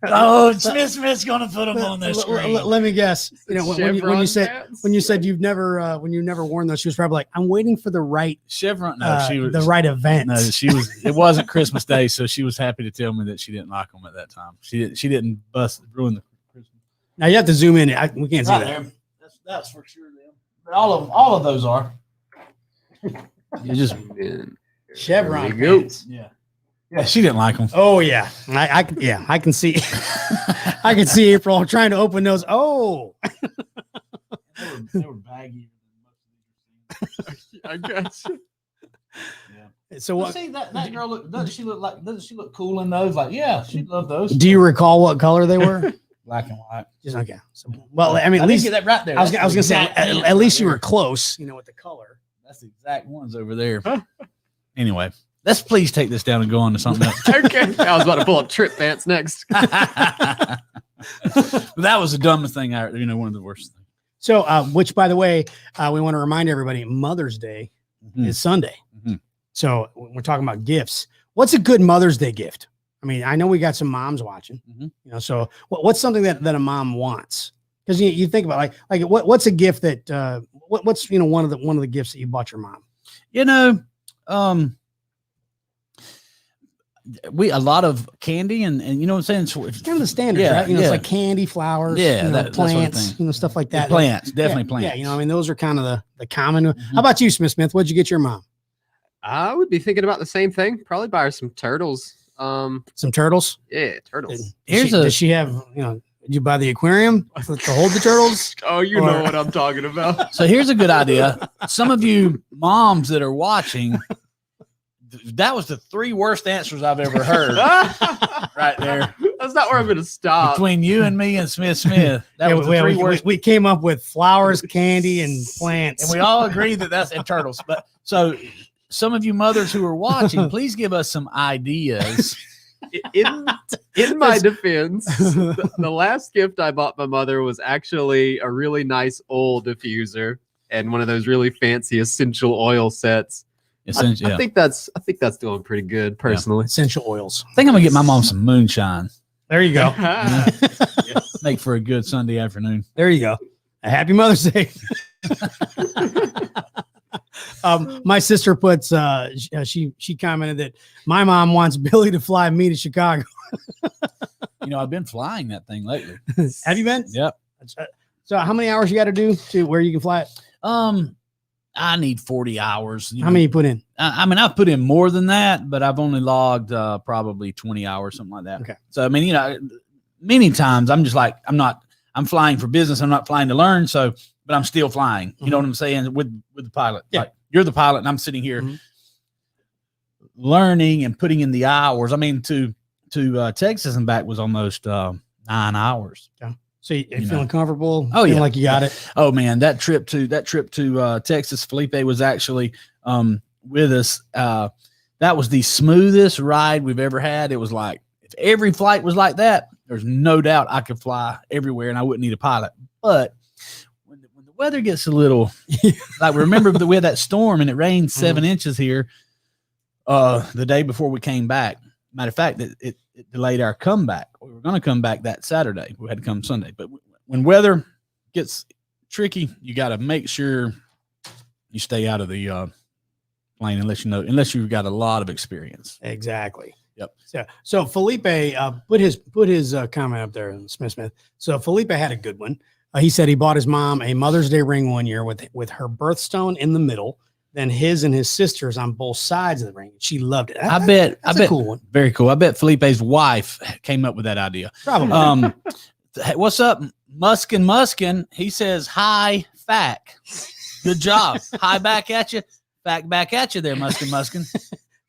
Oh, Smith's gonna put them on their screen. Let me guess. When you said you've never worn those, she was probably like, "I'm waiting for the right chevron." No, she was the right event. No, she was. It wasn't Christmas Day, so she was happy to tell me that she didn't like them at that time. She didn't ruin the Christmas. Now you have to zoom in. We can't see that. There. That's for sure. Them. But all of those are. You just chevron pants. Yeah, she didn't like them. Oh yeah, I can see. I can see April trying to open those. Oh, they were baggy. I guess. Yeah. So what? See that girl doesn't she look cool in those? Like, yeah, she loved those. Do you recall what color they were? Black and white. Just okay. So, well, at least get that right there. I was gonna say at least you were close. With the color. That's the exact ones over there. Anyway, let's please take this down and go on to something else. Okay. I was about to pull up trip pants next. That was the dumbest thing one of the worst things. So, which by the way, we want to remind everybody, Mother's Day is Sunday. Mm-hmm. So we're talking about gifts. What's a good Mother's Day gift? I know we got some moms watching, so what's something that a mom wants? Because you think about like what's a gift that what's one of the gifts that you bought your mom? A lot of candy and you know what I'm saying? It's kind of the standards, right? It's like candy, flowers, plants, stuff like that. Plants, definitely plants. Yeah, those are kind of the common. How about you, Smith? What'd you get your mom? I would be thinking about the same thing. Probably buy her some turtles. Some turtles? Yeah, turtles. Does she have, did you buy the aquarium to hold the turtles? Oh, you know what I'm talking about. So here's a good idea. Some of you moms that are watching, That was the 3 worst answers I've ever heard. Right there. That's not where I'm going to stop. Between you and me and Smith, that was the 3 worst. We came up with flowers, candy, and plants. And we all agree that's and turtles. But so some of you mothers who are watching, please give us some ideas. In my defense, the last gift I bought my mother was actually a really nice oil diffuser and one of those really fancy essential oil sets. I think that's doing pretty good personally. Essential oils. I think I'm gonna get my mom some moonshine. There you go. Yes. Make for a good Sunday afternoon. There you go. A happy Mother's Day. My sister puts she commented that my mom wants Billy to fly me to Chicago. I've been flying that thing lately. Have you been? Yep. So how many hours you got to do to where you can fly it? I need 40 hours. How many you put in? I mean, I've put in more than that, but I've only logged probably 20 hours, something like that. Okay. So, I mean, many times I'm just like, I'm flying for business. I'm not flying to learn. So, but I'm still flying. You know what I'm saying? With the pilot. Yeah. Like, you're the pilot and I'm sitting here learning and putting in the hours. I mean, to Texas and back was almost 9 hours. Yeah. So you feeling comfortable? Oh, yeah. Like you got it. Oh man, that trip to Texas, Felipe was actually with us. That was the smoothest ride we've ever had. It was like, if every flight was like that, there's no doubt I could fly everywhere and I wouldn't need a pilot. But when the weather gets a little, like remember we had that storm and it rained 7 inches here the day before we came back. Matter of fact, it delayed our comeback. We were going to come back that Saturday. We had to come Sunday. But when weather gets tricky, you got to make sure you stay out of the plane unless you've got a lot of experience. Exactly. Yep. So Felipe put his comment up there, Smith. So Felipe had a good one. He said he bought his mom a Mother's Day ring one year with her birthstone in the middle. Then his and his sister's on both sides of the ring. She loved it. I bet a cool one. Very cool. I bet Felipe's wife came up with that idea. Probably. What's up, Muskin? He says, hi, Fack. Good job. Hi back at you. Fack back at you there, Muskin.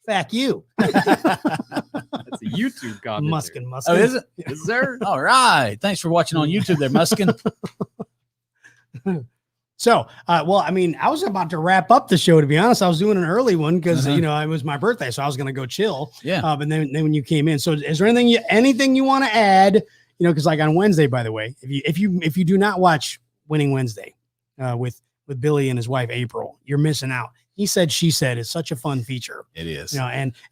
Fack you. That's a YouTube comment. Muskin. Oh, is it? Yes, sir. All right. Thanks for watching on YouTube there, Muskin. So, well, I mean, I was about to wrap up the show, to be honest. I was doing an early one because, it was my birthday, so I was going to go chill. Yeah. But then when you came in, so is there anything you want to add? Because like on Wednesday, by the way, if you do not watch Winning Wednesday with Billy and his wife April, you're missing out. He Said, She Said is such a fun feature. It is.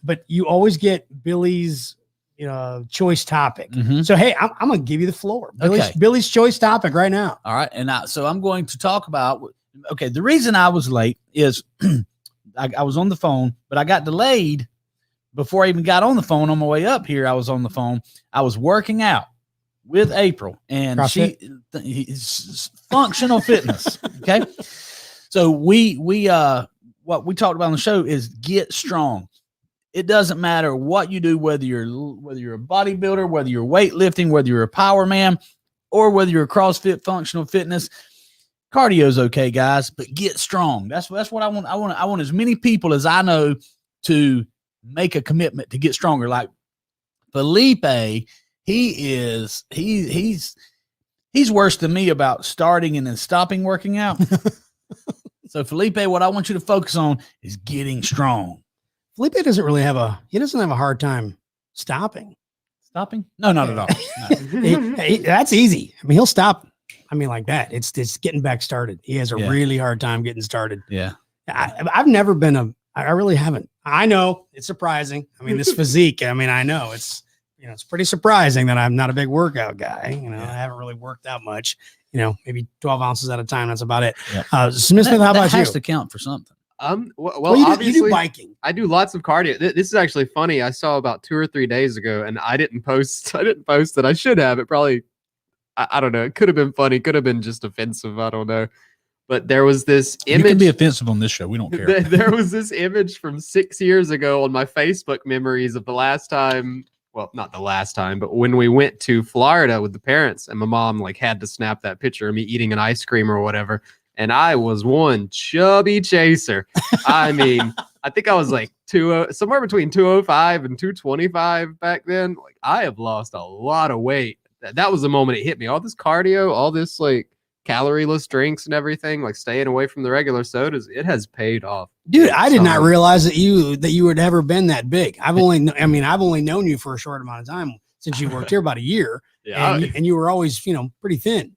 But you always get Billy's choice topic. So hey, I'm gonna give you the floor. Billy's choice topic right now. All right, and so I'm going to talk about. Okay, the reason I was late is I was on the phone, but I got delayed before I even got on the phone. On my way up here, I was on the phone. I was working out with April, and she's functional fitness. Okay, so we what we talked about on the show is get strong. It doesn't matter what you do, whether you're a bodybuilder, whether you're weightlifting, whether you're a power man, or whether you're a CrossFit functional fitness. Cardio's okay, guys, but get strong. That's what I want. I want as many people as I know to make a commitment to get stronger. Like Felipe, he's worse than me about starting and then stopping working out. So Felipe, what I want you to focus on is getting strong. Felipe doesn't have a hard time stopping. Stopping? No, not at all. No. That's easy. I mean, he'll stop. I mean, like that. It's getting back started. He has a really hard time getting started. Yeah. I've never been I really haven't. I know it's surprising. I mean, this physique, I mean, I know it's pretty surprising that I'm not a big workout guy. I haven't really worked out much, maybe 12 ounces at a time. That's about it. Yeah. Smith, how about you? That has to count for something. Well, you obviously, do biking. I do lots of cardio. This is actually funny. I saw about 2 or 3 days ago, and I didn't post it. I should have. It probably, I don't know. It could have been funny. Could have been just offensive. I don't know. But there was this image. You can be offensive on this show. We don't care. There was this image from 6 years ago on my Facebook memories of the last time. Well, not the last time, but when we went to Florida with the parents, and my mom had to snap that picture of me eating an ice cream or whatever. And I was one chubby chaser. I mean, I think I was like somewhere between 205 and 225 back then. Like I have lost a lot of weight. That was the moment it hit me. All this cardio, all this like calorie-less drinks and everything, like staying away from the regular sodas, it has paid off. Dude, I did not realize that you had ever been that big. I've only known you for a short amount of time since you worked here about a year. Yeah, and you were always, pretty thin.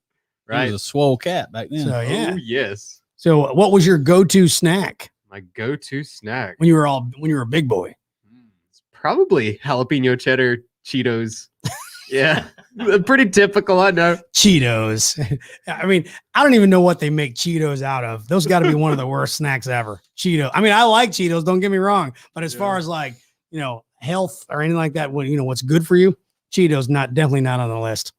Right. He was a swole cat back then. So yeah. Oh, yes. So what was your go-to snack? My go-to snack when you were a big boy? It's probably jalapeno cheddar Cheetos. Yeah. Pretty typical, I know. Cheetos. I mean, I don't even know what they make Cheetos out of. Those got to be one of the worst snacks ever. Cheetos. I mean, I like Cheetos, don't get me wrong, but as far as like, health or anything like that, what's good for you, Cheetos definitely not on the list.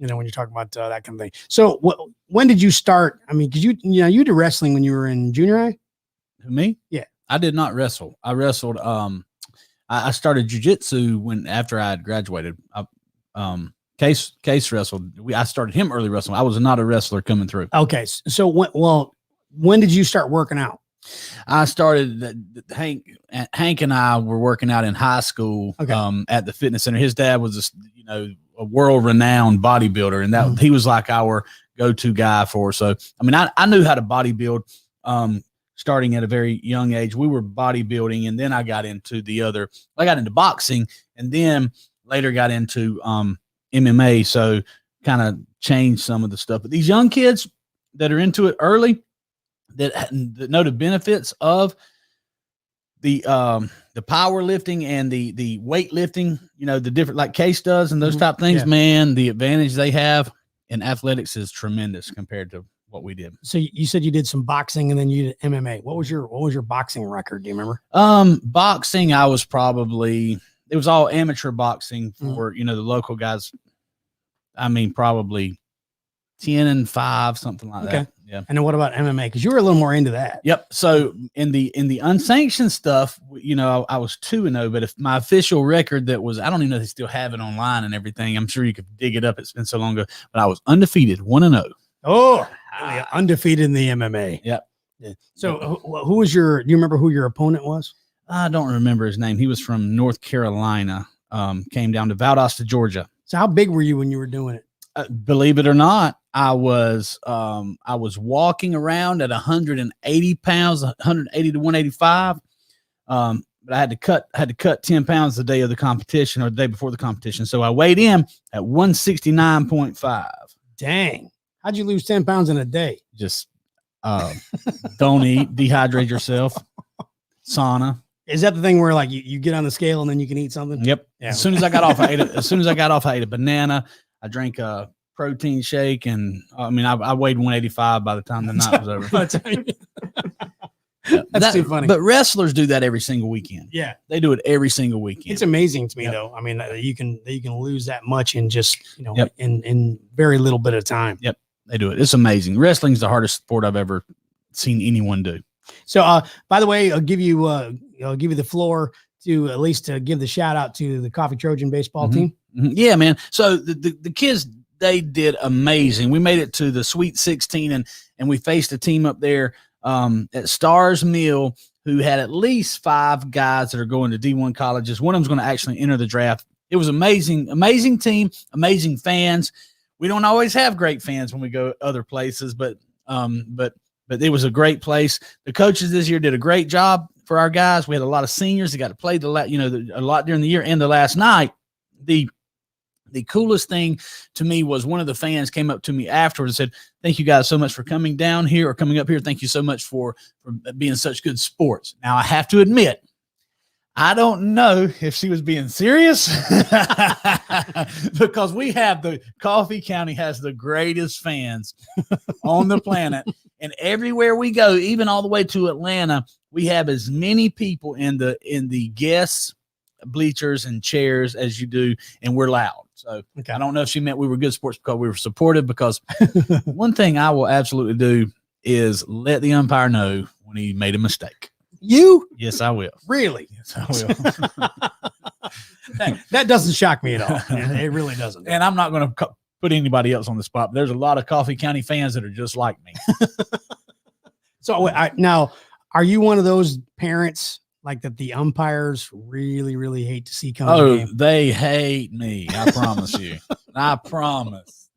When you're talking about that kind of thing. So when did you start? I mean, because you did wrestling when you were in junior high? Me? Yeah. I did not wrestle. I wrestled. I started jujitsu after I had graduated. Case wrestled. I started him early wrestling. I was not a wrestler coming through. Okay. So when did you start working out? I started. Hank and I were working out in high school. Okay. At the fitness center. His dad was a world-renowned bodybuilder, and that he was like our go-to guy for. So, I mean, I knew how to bodybuild starting at a very young age. We were bodybuilding, and then I got into I got into boxing, and then later got into MMA. So, kind of changed some of the stuff. But these young kids that are into it early, that know the benefits of the powerlifting and the weightlifting, the different like Case does and those type of things, man, the advantage they have in athletics is tremendous compared to what we did. So you said you did some boxing and then you did MMA. What was your boxing record? Do you remember? Boxing, I was it was all amateur boxing for, the local guys. I mean, probably 10-5, something like that. Yeah. And then what about MMA? Because you were a little more into that. Yep. So in the unsanctioned stuff, I was 2-0, but if my official record I don't even know if they still have it online and everything. I'm sure you could dig it up. It's been so long ago, but I was undefeated, 1-0. Oh, undefeated in the MMA. Yep. Yeah. So who was do you remember who your opponent was? I don't remember his name. He was from North Carolina, came down to Valdosta, Georgia. So how big were you when you were doing it? Believe it or not, I was walking around at 180 pounds, 180 to 185. But I had to cut 10 pounds the day of the competition or the day before the competition. So I weighed in at 169.5. Dang. How'd you lose 10 pounds in a day? Just don't eat, dehydrate yourself, sauna. Is that the thing where like you get on the scale and then you can eat something? Yep. Yeah. As soon as I got off, I ate a banana. I drank a protein shake, and I weighed 185 by the time the night was over. That's too funny. But wrestlers do that every single weekend. Yeah, they do it every single weekend. It's amazing to me, though. I mean, you can lose that much in just in very little bit of time. Yep, they do it. It's amazing. Wrestling's the hardest sport I've ever seen anyone do. So, by the way, I'll give you the floor to at least give the shout out to the Coffee Trojan baseball team. Mm-hmm. Yeah, man. So the kids, they did amazing. We made it to the Sweet 16 and we faced a team up there at Stars Mill who had at least 5 guys that are going to D1 colleges. One of them's going to actually enter the draft. It was amazing, amazing team, amazing fans. We don't always have great fans when we go other places, but it was a great place. The coaches this year did a great job for our guys. We had a lot of seniors that got to play a lot during the year and the last night. The coolest thing to me was one of the fans came up to me afterwards and said, "Thank you guys so much for coming down here or coming up here. Thank you so much for being such good sports." Now, I have to admit, I don't know if she was being serious because Coffee County has the greatest fans on the planet. And everywhere we go, even all the way to Atlanta, we have as many people in the guests, bleachers and chairs as you do, and we're loud. So okay. I don't know if she meant we were good sports because we were supportive, because one thing I will absolutely do is let the umpire know when he made a mistake. You? Yes, I will. Really? Yes, I will. that doesesn't shock me at all. It really doesn't. And I'm not going to put anybody else on the spot, but there's a lot of Coffee County fans that are just like me. So now, Are you one of those parents like that the umpires really, really hate to see come to the Oh, game? they hate me. I promise you. I promise.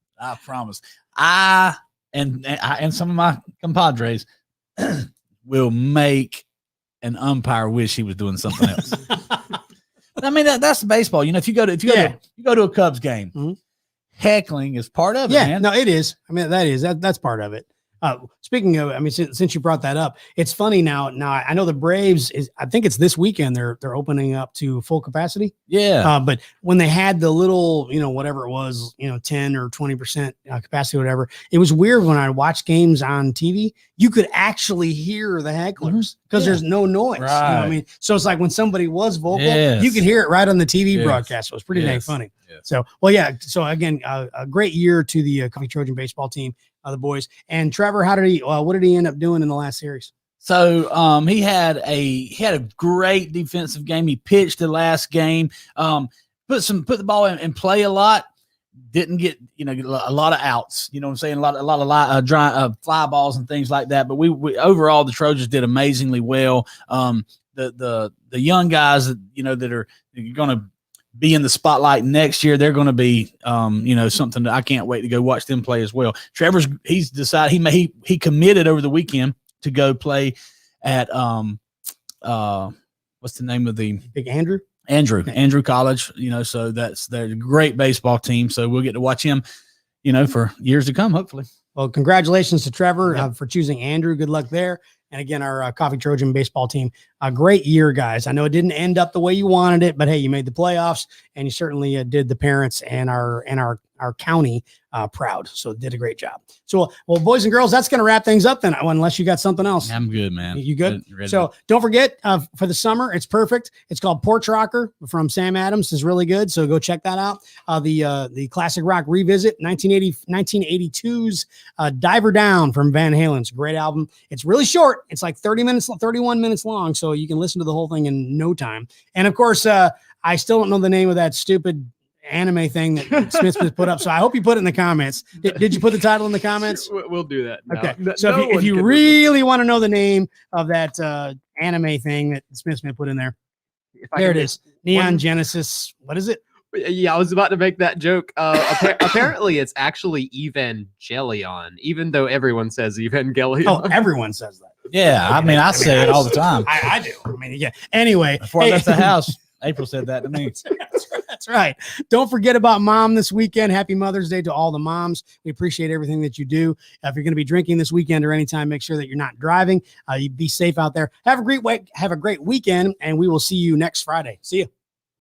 I and some of my compadres will make an umpire wish he was doing something else. I mean, that's baseball. You know, if you go to a Cubs game, Mhm. heckling is part of it, Yeah, man. no, it is. I mean, that's part of it. Speaking of, I mean, since you brought that up, it's funny now. Now I know the Braves I think it's this weekend. They're opening up to full capacity. Yeah. But when they had the little, whatever it was, 10 or 20% capacity, or whatever, it was weird when I watched games on TV. You could actually hear the hecklers because there's no noise. You know what I mean? So it's like when somebody was vocal, you could hear it right on the TV broadcast. So it was pretty dang funny. Yes. So, well, yeah. So again, a great year to the Coffee Trojan baseball team, the boys. And Trevor, what did he end up doing in the last series? So he had a great defensive game. He pitched the last game. Put the ball in play a lot. Didn't get a lot of outs. You know what I'm saying? A lot of fly balls and things like that. But we overall the Trojans did amazingly well. The young guys that are going to be in the spotlight next year, they're going to be something that I can't wait to go watch them play as well. He's decided he committed over the weekend to go play at what's the name of the Big Andrew College, so they're a great baseball team. So we'll get to watch him, for years to come, hopefully. Well, congratulations to Trevor for choosing Andrew. Good luck there. And again, our Coffee Trojan baseball team, a great year, guys. I know it didn't end up the way you wanted it, but hey, you made the playoffs, and you certainly did the parents and our county proud. So did a great job. So, well, boys and girls, that's going to wrap things up then, unless you got something else. I'm good, man. You good? Ready. So don't forget, for the summer, it's perfect. It's called Porch Rocker from Sam Adams. Is really good. So go check that out. The classic rock revisit 1982's Diver Down from Van Halen's a great album. It's really short. It's like 31 minutes long. So you can listen to the whole thing in no time. And of course, I still don't know the name of that stupid anime thing that Smith put up. So I hope you put it in the comments. Did you put the title in the comments? We'll do that. No. Okay. So if you really want to know the name of that anime thing that Smith put in there, there it is. Neon Genesis. What is it? Yeah, I was about to make that joke. Apparently, it's actually Evangelion, even though everyone says Evangelion. Oh, everyone says that. Yeah, I say it all the time. I do. I mean, yeah. Anyway, before I left the house, April said that to me. That's right. Don't forget about Mom this weekend. Happy Mother's Day to all the moms. We appreciate everything that you do. If you're going to be drinking this weekend or anytime, make sure that you're not driving. You be safe out there. Have a great weekend, and we will see you next Friday. See you.